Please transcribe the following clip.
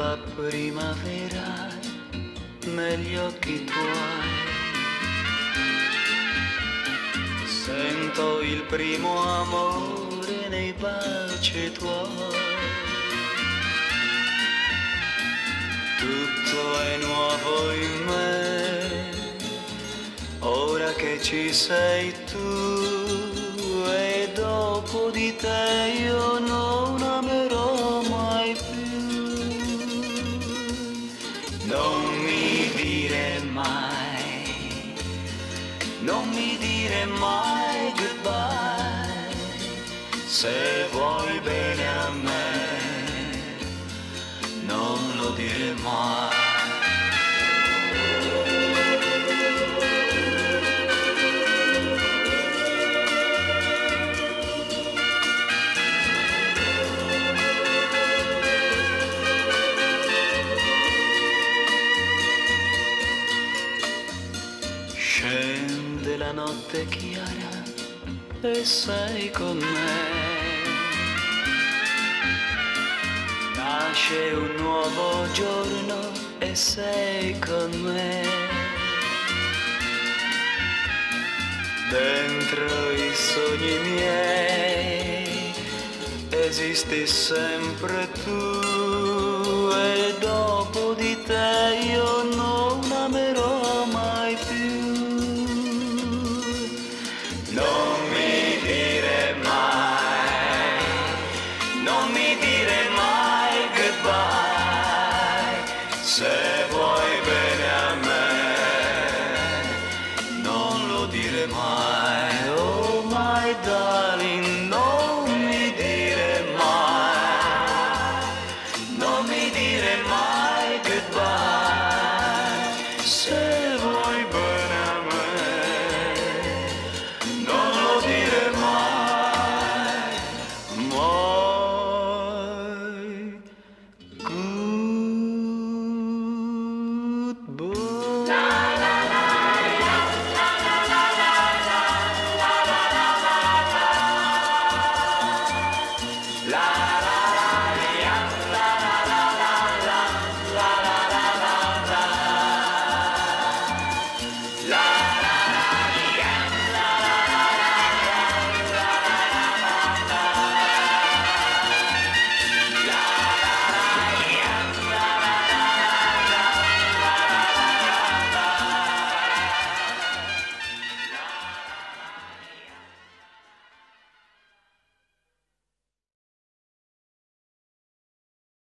la primavera negli occhi tuoi. Sento il primo amore nei baci tuoi. Tutto è nuovo in me, ora che ci sei tu, e dopo di te io non amerò mai più. Non mi dire mai, non mi dire mai goodbye, se vuoi bene a me, non lo dire mai. Scende la notte chiara e sei con me. Nasce un nuovo giorno e sei con me. Dentro i sogni miei esisti sempre tu, e dopo di te io non amerò mai più. Non mi dire mai, non mi dire mai goodbye, se vuoi bene a me, non lo dire mai. Oh my darling,